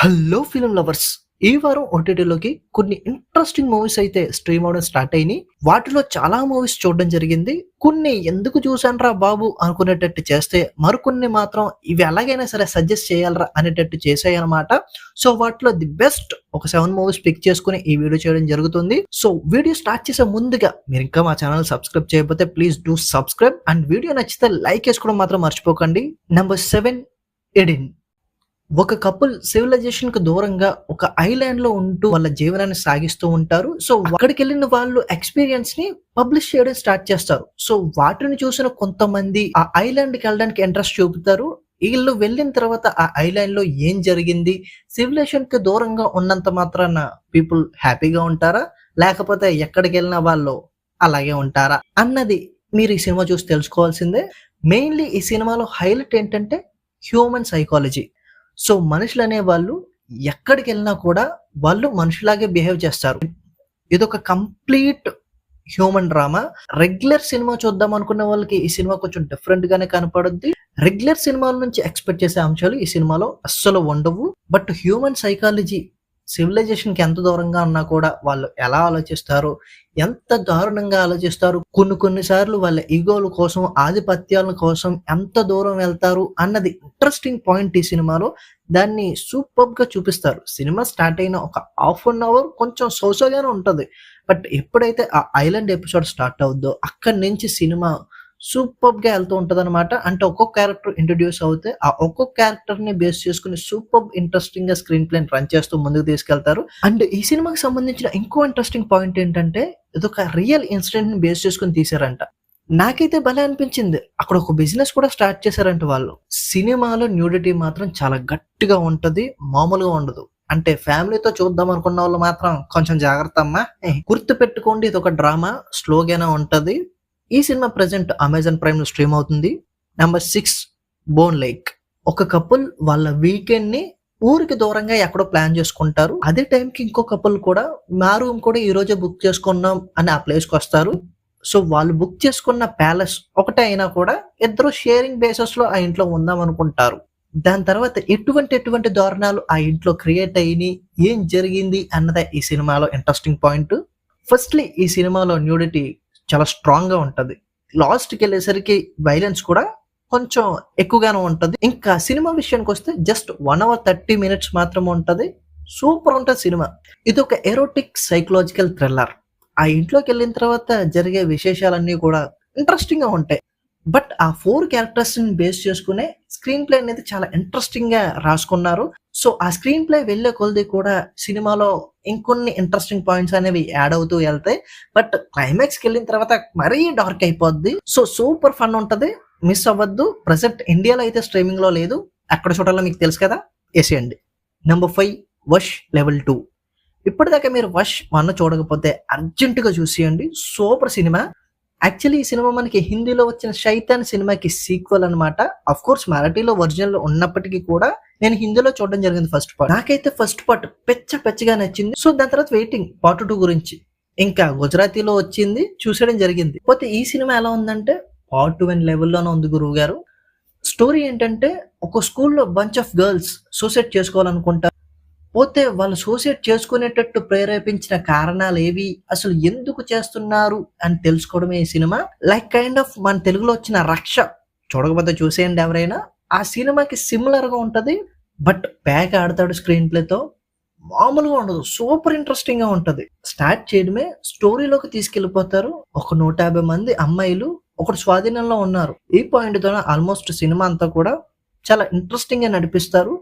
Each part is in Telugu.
Hello film lovers. ఈ వారం ఓటీటీలోకి కొన్ని ఇంట్రెస్టింగ్ మూవీస్ అయితే స్ట్రీమ్ అవడం స్టార్ట్ అయినాయి. వాటిలో చాలా మూవీస్ చూడడం జరిగింది. కొన్ని ఎందుకు చూసానురా బాబు అనుకునేటట్టు చేస్తే, మరికొన్ని మాత్రం ఇవి ఎలాగైనా సరే సజెస్ట్ చేయాలరా అనేటట్టు చేసాయి అనమాట. సో వాటిలో ది బెస్ట్ ఒక 7 మూవీస్ పిక్ చేసుకుని ఈ వీడియో చేయడం జరుగుతుంది. సో వీడియో స్టార్ట్ చేసే ముందుగా మీరు ఇంకా మా ఛానల్ సబ్స్క్రైబ్ చేయకపోతే please do subscribe and video నచ్చితే లైక్ చేసుకోవడం మాత్రం మర్చిపోకండి. నెంబర్ 7, ఎడిన్. ఒక కపుల్ సివిలైజేషన్ కు దూరంగా ఒక ఐలాండ్ లో ఉంటూ వాళ్ళ జీవనాన్ని సాగిస్తూ ఉంటారు. సో అక్కడికి వెళ్ళిన వాళ్ళు ఎక్స్పీరియన్స్ ని పబ్లిష్ చేయడం స్టార్ట్ చేస్తారు. సో వాటిని చూసిన కొంతమంది ఆ ఐలాండ్ కి వెళ్ళడానికి ఇంట్రెస్ట్ చూపుతారు. వీళ్ళు వెళ్ళిన తర్వాత ఆ ఐలాండ్ లో ఏం జరిగింది, సివిలైజేషన్ కి దూరంగా ఉన్నంత మాత్రాన పీపుల్ హ్యాపీగా ఉంటారా, లేకపోతే ఎక్కడికి వెళ్ళిన వాళ్ళు అలాగే ఉంటారా అన్నది మీరు ఈ సినిమా చూసి తెలుసుకోవాల్సిందే. మెయిన్లీ ఈ సినిమాలో హైలైట్ ఏంటంటే హ్యూమన్ సైకాలజీ. సో మనుషులు అనే వాళ్ళు ఎక్కడికి వెళ్ళినా కూడా వాళ్ళు మనుషులాగే బిహేవ్ చేస్తారు. ఇదొక complete human drama. Regular cinema చూద్దాం అనుకున్న వాళ్ళకి ఈ సినిమా కొంచెం డిఫరెంట్ గానే కనపడుద్ది. రెగ్యులర్ సినిమాల నుంచి ఎక్స్పెక్ట్ చేసే అంశాలు ఈ సినిమాలో అస్సలు ఉండవు. బట్ హ్యూమన్ సైకాలజీ, సివిలైజేషన్ కి ఎంత దూరంగా ఉన్నా కూడా వాళ్ళు ఎలా ఆలోచిస్తారు, ఎంత దారుణంగా ఆలోచిస్తారు, కొన్నిసార్లు వాళ్ళ ఈగోల కోసం, ఆధిపత్యాల కోసం ఎంత దూరం వెళ్తారు అన్నది ఇంట్రెస్టింగ్ పాయింట్ ఈ సినిమాలో. దాన్ని సూపర్ గా చూపిస్తారు. సినిమా స్టార్ట్ అయిన ఒక హాఫ్ అన్ అవర్ కొంచెం సోసోగానే ఉంటది. బట్ ఎప్పుడైతే ఆ ఐలాండ్ ఎపిసోడ్ స్టార్ట్ అవుద్దో అక్కడి నుంచి సినిమా సూపర్ గా వెళ్తూ ఉంటది అనమాట. అంటే ఒక్కొక్క క్యారెక్టర్ ఇంట్రొడ్యూస్ అవుతే ఆ ఒక్కొక్క క్యారెక్టర్ ని బేస్ చేసుకుని సూపర్ ఇంట్రెస్టింగ్ గా స్క్రీన్ ప్లే రన్ చేస్తూ ముందుకు తీసుకెళ్తారు. అండ్ ఈ సినిమాకి సంబంధించిన ఇంకో ఇంట్రెస్టింగ్ పాయింట్ ఏంటంటే ఇదొక రియల్ ఇన్సిడెంట్ ని బేస్ చేసుకుని తీసారంట. నాకైతే భలే అనిపించింది. అక్కడ ఒక బిజినెస్ కూడా స్టార్ట్ చేశారంట వాళ్ళు. సినిమాలో న్యూడిటీ మాత్రం చాలా గట్టిగా ఉంటది, మామూలుగా ఉండదు. అంటే ఫ్యామిలీతో చూద్దాం అనుకున్న వాళ్ళు మాత్రం కొంచెం జాగ్రత్త అమ్మా. గుర్తు పెట్టుకోండి, ఇది ఒక డ్రామా, స్లోగానే ఉంటది. ఈ సినిమా ప్రెసెంట్ అమెజాన్ ప్రైమ్ లో స్ట్రీమ్ అవుతుంది. Number 6, bone lake. ఒక కపుల్ వాళ్ళ వీకెండ్ ని ఊరికి దూరంగా ఎక్కడో ప్లాన్ చేసుకుంటారు. అదే టైంకి ఇంకో కపుల్ కూడా మా రూమ్ కూడా ఈ రోజే బుక్ చేసుకున్నాం అని ఆ ప్లేస్ కి వస్తారు. సో వాళ్ళు బుక్ చేసుకున్న ప్యాలెస్ ఒకటే అయినా కూడా ఇద్దరు షేరింగ్ బేసిస్ లో ఆ ఇంట్లో ఉందాం అనుకుంటారు. దాని తర్వాత ఎటువంటి దారుణాలు ఆ ఇంట్లో క్రియేట్ అయినాయి, ఏం జరిగింది అన్నదే ఈ సినిమాలో ఇంట్రెస్టింగ్ పాయింట్. ఫస్ట్లీ ఈ సినిమాలో న్యూడిటీ చాలా స్ట్రాంగ్ గా ఉంటది. లాస్ట్ కి వెళ్ళేసరికి వైలెన్స్ కూడా కొంచెం ఎక్కువగానే ఉంటది. ఇంకా సినిమా విషయానికి వస్తే జస్ట్ 1 hour 30 minutes మాత్రం ఉంటది. సూపర్ ఉంటది సినిమా. ఇది ఒక ఎరోటిక్ సైకలాజికల్ థ్రిల్లర్. ఆ ఇంట్లోకి వెళ్ళిన తర్వాత జరిగే విశేషాలన్నీ కూడా ఇంట్రెస్టింగ్ గా ఉంటాయి. బట్ ఆ 4 క్యారెక్టర్స్ ని బేస్ చేసుకునే స్క్రీన్ ప్లే అనేది చాలా ఇంట్రెస్టింగ్ గా రాసుకున్నారు. సో ఆ స్క్రీన్ ప్లే వెళ్లే కొలది కూడా సినిమాలో ఇంకొన్ని ఇంట్రెస్టింగ్ పాయింట్స్ అనేవి యాడ్ అవుతూ వెళ్తాయి. బట్ క్లైమాక్స్ కి వెళ్ళిన తర్వాత మరీ డార్క్ అయిపోద్ది. సో సూపర్ ఫన్ ఉంటది, మిస్ అవ్వద్దు. ప్రెసెంట్ ఇండియాలో అయితే స్ట్రీమింగ్ లో లేదు, ఎక్కడ చూడాలో మీకు తెలుసు కదా, వేసేయండి. Number 5, was level 2. ఇప్పటిదాకా మీరు వష్ 1 చూడకపోతే అర్జెంట్ గా చూసేయండి. Super cinema. యాక్చువల్లీ ఈ సినిమా మనకి హిందీలో వచ్చిన శైతాన్ సినిమాకి సీక్వెల్ అనమాట. అఫ్ కోర్స్ మరాఠీలో ఒరిజినల్ ఉన్నప్పటికీ కూడా నేను హిందీలో చూడడం జరిగింది ఫస్ట్ పార్ట్. నాకైతే ఫస్ట్ పార్ట్ పెచ్చగా నచ్చింది. సో దాని తర్వాత వెయిటింగ్ పార్ట్ 2 గురించి. ఇంకా గుజరాతీలో వచ్చింది, చూసేయడం జరిగింది. పోతే ఈ సినిమా ఎలా ఉందంటే పార్ట్ 1 లెవెల్లోనే ఉంది గురువు గారు. స్టోరీ ఏంటంటే ఒక స్కూల్లో బంచ్ ఆఫ్ గర్ల్స్ సూసైడ్ చేసుకోవాలనుకుంటారు. పోతే వాళ్ళు సూసైడ్ చేసుకునేటట్టు ప్రేరేపించిన కారణాలు ఏవి, అసలు ఎందుకు చేస్తున్నారు అని తెలుసుకోవడమే ఈ సినిమా. లైక్ కైండ్ ఆఫ్ మన తెలుగులో వచ్చిన రక్ష. చూడకపోతే చూసేయండి ఎవరైనా. ఆ సినిమాకి సిమిలర్ గా ఉంటది. బట్ ప్యాక్ ఆడతాడు స్క్రీన్ ప్లేతో, మామూలుగా ఉండదు. సూపర్ ఇంట్రెస్టింగ్ గా ఉంటది. స్టార్ట్ చేయడమే స్టోరీలోకి తీసుకెళ్లిపోతారు. ఒక 150 మంది అమ్మాయిలు ఒకటి స్వాధీనంలో ఉన్నారు. ఈ పాయింట్ తో ఆల్మోస్ట్ సినిమా అంతా కూడా చాలా ఇంట్రెస్టింగ్ గా నడిపిస్తారు.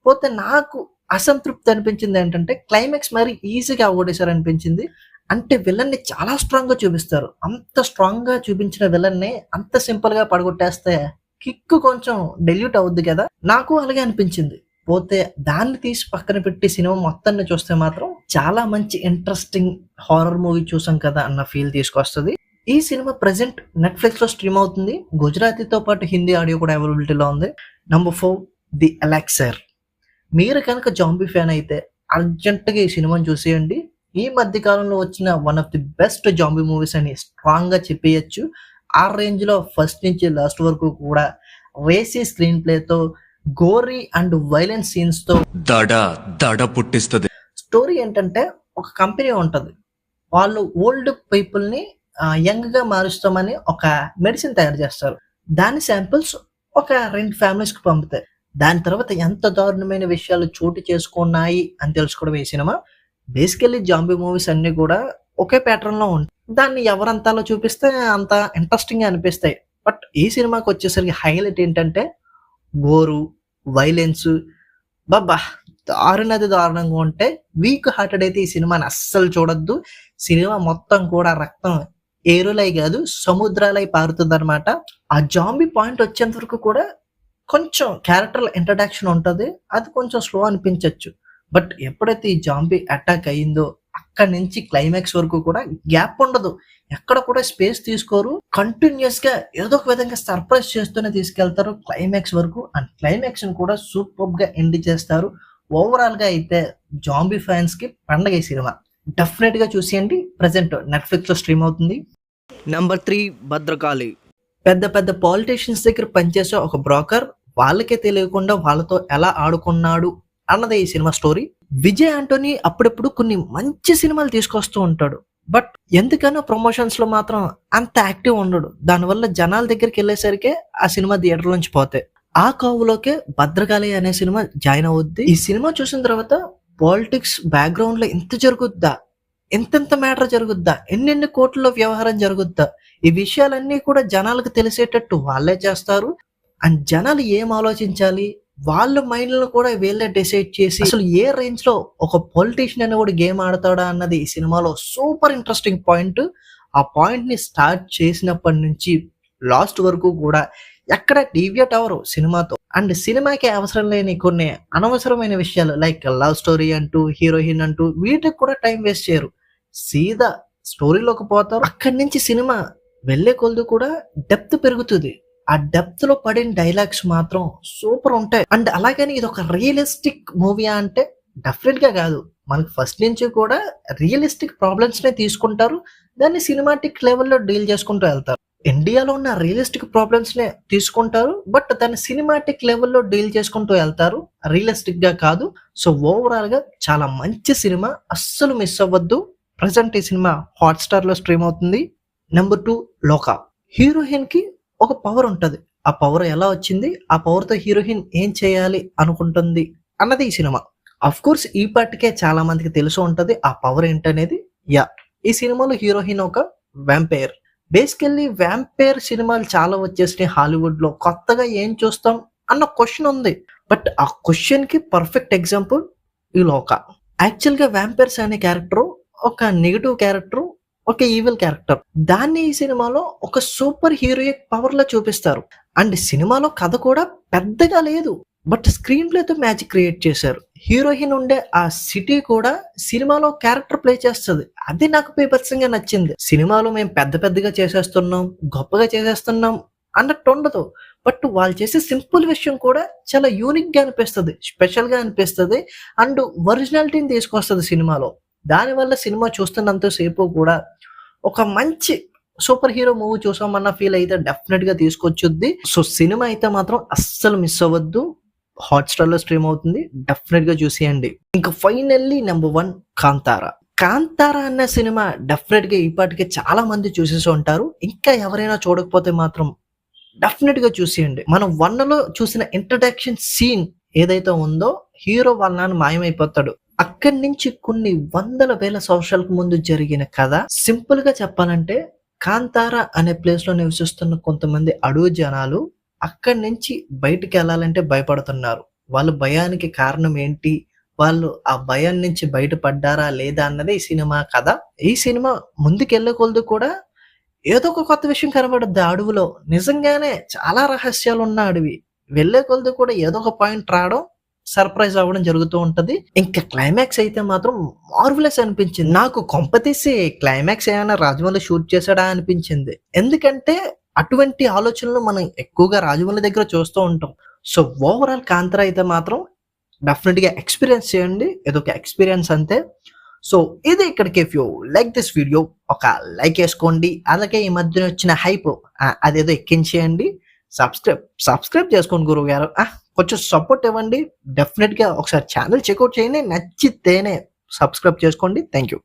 పోతే నాకు అసంతృప్తి అనిపించింది ఏంటంటే క్లైమాక్స్ మరి ఈజీగా అవగొట్టేశారు అనిపించింది. అంటే విలన్ ని చాలా స్ట్రాంగ్ గా చూపిస్తారు. అంత స్ట్రాంగ్ గా చూపించిన విలన్ ని అంత సింపుల్ గా పడగొట్టేస్తే కిక్ కొంచెం డెల్యూట్ అవుద్ది కదా, నాకు అలాగే అనిపించింది. పోతే దాన్ని తీసి పక్కన పెట్టి సినిమా మొత్తాన్ని చూస్తే మాత్రం చాలా మంచి ఇంట్రెస్టింగ్ హారర్ మూవీ చూసాం కదా అన్న ఫీల్ తీసుకొస్తుంది. ఈ సినిమా ప్రెసెంట్ నెట్ఫ్లిక్స్ లో స్ట్రీమ్ అవుతుంది. గుజరాతీతో పాటు హిందీ ఆడియో కూడా అవైలబిలిటీలో ఉంది. Number 4, the elixir. మీరు కనుక జాంబీ ఫ్యాన్ అయితే అర్జెంట్గా ఈ సినిమాని చూసేయండి. ఈ మధ్య కాలంలో వచ్చిన one of the best zombie movies అని స్ట్రాంగ్ గా చెప్పేయచ్చు. ఆ రేంజ్ లో ఫస్ట్ నుంచి లాస్ట్ వరకు కూడా రేసీ స్క్రీన్ ప్లేతో గోరీ అండ్ వైలెన్స్ సీన్స్ తో దడ దడ పుట్టిస్తుంది. స్టోరీ ఏంటంటే ఒక కంపెనీ ఉంటది. వాళ్ళు ఓల్డ్ పీపుల్ ని యంగ్ గా మారుస్తామని ఒక మెడిసిన్ తయారు చేస్తారు. దాని శాంపిల్స్ ఒక 2 ఫ్యామిలీస్ కి పంపుతాయి. దాని తర్వాత ఎంత దారుణమైన విషయాలు చోటు చేసుకున్నాయి అని తెలుసుకోవడం ఈ సినిమా. బేసికల్లీ జాంబీ మూవీస్ అన్ని కూడా ఒకే ప్యాటర్న్ లో ఉంటాయి. దాన్ని ఎవరంతలో చూపిస్తే అంత ఇంట్రెస్టింగ్ గా అనిపిస్తాయి. బట్ ఈ సినిమాకి వచ్చేసరికి హైలైట్ ఏంటంటే గోరు, వైలెన్స్, బాబా దారుణంగా ఉంటే వీక్ హార్టెడ్ అయితే ఈ సినిమాని అస్సలు చూడొద్దు. సినిమా మొత్తం కూడా రక్తం ఏరులై కాదు సముద్రాలై పారుతుంది అనమాట. ఆ జాంబీ పాయింట్ వచ్చేంత వరకు కూడా కొంచెం క్యారెక్టర్ ఇంట్రడక్షన్ ఉంటది. అది కొంచెం స్లో అనిపించొచ్చు. బట్ ఎప్పుడైతే ఈ జాంబీ అటాక్ అయిందో అక్కడి నుంచి క్లైమాక్స్ వరకు కూడా గ్యాప్ ఉండదు. ఎక్కడ కూడా స్పేస్ తీసుకోరు. కంటిన్యూస్ గా ఏదో ఒక విధంగా సర్ప్రైజ్ చేస్తూనే తీసుకెళ్తారు క్లైమాక్స్ వరకు. అండ్ క్లైమాక్స్ ని కూడా సూపర్ గా ఎండ్ చేస్తారు. ఓవరాల్ గా అయితే జాంబీ ఫ్యాన్స్ కి పండగ ఈ సినిమా. డెఫినెట్ గా చూసేయండి. ప్రెసెంట్ నెట్ఫ్లిక్స్ లో స్ట్రీమ్ అవుతుంది. నెంబర్ 3 భద్రకాళి. పెద్ద పెద్ద పాలిటీషియన్స్ దగ్గర పనిచేసే ఒక బ్రోకర్ వాళ్ళకే తెలియకుండా వాళ్ళతో ఎలా ఆడుకున్నాడు అన్నదే ఈ సినిమా స్టోరీ. విజయ్ ఆంటోనీ అప్పుడప్పుడు కొన్ని మంచి సినిమాలు తీసుకొస్తూ ఉంటాడు. బట్ ఎందుకనో ప్రమోషన్స్ లో మాత్రం అంత యాక్టివ్ ఉండడు. దానివల్ల జనాల దగ్గరికి వెళ్ళేసరికి ఆ సినిమా థియేటర్ నుంచి పోతాయి. ఆ కావులోకే భద్రకాళి అనే సినిమా జాయిన్ అవుద్ది. ఈ సినిమా చూసిన తర్వాత పాలిటిక్స్ బ్యాక్గ్రౌండ్ లో ఇంత జరుగుద్దా, ఎంతెంత మ్యాటర్ జరుగుద్దా, ఎన్నెన్ని కోట్లలో వ్యవహారం జరుగుద్దా, ఈ విషయాలన్నీ కూడా జనాలకు తెలిసేటట్టు వాళ్ళే చేస్తారు. అండ్ జనాలు ఏం ఆలోచించాలి, వాళ్ళ మైండ్లను కూడా వీళ్ళే డిసైడ్ చేసి అసలు ఏ రేంజ్ లో ఒక పొలిటీషియన్ అని కూడా గేమ్ ఆడతాడా అన్నది ఈ సినిమాలో సూపర్ ఇంట్రెస్టింగ్ పాయింట్. ఆ పాయింట్ ని స్టార్ట్ చేసినప్పటి నుంచి లాస్ట్ వరకు కూడా ఎక్కడ డీవియేట్ అవరు సినిమాతో. అండ్ సినిమాకి అవసరం లేని కొన్ని అనవసరమైన విషయాలు లైక్ లవ్ స్టోరీ అంటూ, హీరోయిన్ అంటూ వీటికి కూడా టైం వేస్ట్ చేయరు. సీదా స్టోరీలోకి పోతారు. అక్కడి నుంచి సినిమా వెళ్లే కొలది కూడా డెప్త్ పెరుగుతుంది. ఆ డెప్త్ లో పడిన డైలాగ్స్ మాత్రం సూపర్ ఉంటాయి. అండ్ అలాగని ఇది ఒక రియలిస్టిక్ మూవీ అంటే డెఫినెట్ గా కాదు. మనకి ఫస్ట్ నుంచి కూడా రియలిస్టిక్ ప్రాబ్లమ్స్ నే తీసుకుంటారు, దాన్ని సినిమాటిక్ లెవెల్లో డీల్ చేసుకుంటూ వెళ్తారు. ఇండియాలో ఉన్న రియలిస్టిక్ ప్రాబ్లమ్స్ నే తీసుకుంటారు, బట్ దాన్ని సినిమాటిక్ లెవెల్లో డీల్ చేసుకుంటూ వెళ్తారు, రియలిస్టిక్ గా కాదు. సో ఓవరాల్ గా చాలా మంచి సినిమా, అస్సలు మిస్ అవ్వద్దు. ప్రజెంట్ ఈ సినిమా హాట్‌స్టార్ లో స్ట్రీమ్ అవుతుంది. నెంబర్ 2 లోకా. హీరోయిన్ కి ఒక పవర్ ఉంటది. ఆ పవర్ ఎలా వచ్చింది, ఆ పవర్ తో హీరోయిన్ ఏం చేయాలి అనుకుంటుంది అన్నది ఈ సినిమా. అఫ్ కోర్స్ ఈ పాటికే చాలా మందికి తెలిసి ఉంటది ఆ పవర్ ఏంటనేది. యా, ఈ సినిమాలో హీరోయిన్ ఒక వ్యాంపైర్. బేసికల్లీ వ్యాంపైర్ సినిమాలు చాలా వచ్చేసినాయి హాలీవుడ్ లో. కొత్తగా ఏం చూస్తాం అన్న క్వశ్చన్ ఉంది. బట్ ఆ క్వశ్చన్ కి పర్ఫెక్ట్ ఎగ్జాంపుల్ ఈ లోకా. యాక్చువల్ గా వ్యాంపైర్స్ అనే క్యారెక్టర్ ఒక నెగటివ్ క్యారెక్టర్, ఒక ఈవిల్ క్యారెక్టర్. దాన్ని ఈ సినిమాలో ఒక సూపర్ హీరోయిక్ పవర్ లో చూపిస్తారు. అండ్ సినిమాలో కథ కూడా పెద్దగా లేదు, బట్ స్క్రీన్ ప్లే తో మ్యాజిక్ క్రియేట్ చేశారు. హీరోయిన్ ఉండే ఆ సిటీ కూడా సినిమాలో క్యారెక్టర్ ప్లే చేస్తుంది. అది నాకు బీభత్సంగా నచ్చింది. సినిమాలో మేము పెద్దగా చేసేస్తున్నాం, గొప్పగా చేసేస్తున్నాం అన్నట్టు ఉండదు. బట్ వాళ్ళు చేసే సింపుల్ విషయం కూడా చాలా యూనిక్ గా అనిపిస్తుంది, స్పెషల్ గా అనిపిస్తుంది. అండ్ ఒరిజినాలిటీని తీసుకొస్తుంది సినిమాలో. దానివల్ల సినిమా చూస్తున్నంత సేపు కూడా ఒక మంచి సూపర్ హీరో మూవీ చూసామన్న ఫీల్ అయితే డెఫినెట్ గా తీసుకొచ్చుద్ది. సో సినిమా అయితే మాత్రం అస్సలు మిస్ అవ్వద్దు. హాట్‌స్టార్ లో స్ట్రీమ్ అవుతుంది. డెఫినెట్ గా చూసేయండి. ఇంకా ఫైనల్లీ నెంబర్ 1 కాంతారా. కాంతారా అన్న సినిమా డెఫినెట్ గా ఇప్పటికే చాలా మంది చూసేసి ఉంటారు. ఇంకా ఎవరైనా చూడకపోతే మాత్రం డెఫినెట్ గా చూసేయండి. మనం 1 లో చూసిన ఇంట్రడక్షన్ సీన్ ఏదైతే ఉందో, హీరో వాళ్ళ నాన్న మాయమైపోతాడు. అక్కడి నుంచి కొన్ని వందల వేల సంవత్సరాలకు ముందు జరిగిన కథ. సింపుల్ గా చెప్పాలంటే కాంతారా అనే ప్లేస్ లో నివసిస్తున్న కొంతమంది అడవి జనాలు అక్కడి నుంచి బయటికి వెళ్ళాలంటే భయపడుతున్నారు. వాళ్ళ భయానికి కారణం ఏంటి, వాళ్ళు ఆ భయం నుంచి బయటపడ్డారా లేదా అన్నది ఈ సినిమా కథ. ఈ సినిమా ముందుకెళ్లే కొలది కూడా ఏదో ఒక కొత్త విషయం కనబడుద్ది ఆ అడవిలో. నిజంగానే చాలా రహస్యాలు ఉన్న అడవి. వెళ్లే కొలది కూడా ఏదో ఒక పాయింట్ రావడం, సర్ప్రైజ్ అవ్వడం జరుగుతూ ఉంటది. ఇంకా క్లైమాక్స్ అయితే మాత్రం మార్వెలస్ అనిపించింది నాకు. కొంపతీసి క్లైమాక్స్ ఏమైనా రాజమౌళి షూట్ చేశాడా అనిపించింది. ఎందుకంటే అటువంటి ఆలోచనలు మనం ఎక్కువగా రాజమౌళి దగ్గర చూస్తూ ఉంటాం. సో ఓవరాల్ కాంతారా అయితే మాత్రం డెఫినెట్ గా ఎక్స్పీరియన్స్ చేయండి. ఇదొక ఎక్స్పీరియన్స్ అంతే. సో ఇది ఇక్కడికి. If you like this video ఒక లైక్ వేసుకోండి. అలాగే ఈ మధ్యన వచ్చిన హైప్ అదేదో ఎక్కించేయండి. సబ్స్క్రైబ్ చేసుకోండి గురువు గారు. కొంచెం సపోర్ట్ ఇవ్వండి. డెఫినెట్‌గా ఒకసారి ఛానల్ చెకౌట్ చేయండి. నచ్చితేనే సబ్స్క్రైబ్ చేసుకోండి. Thank you.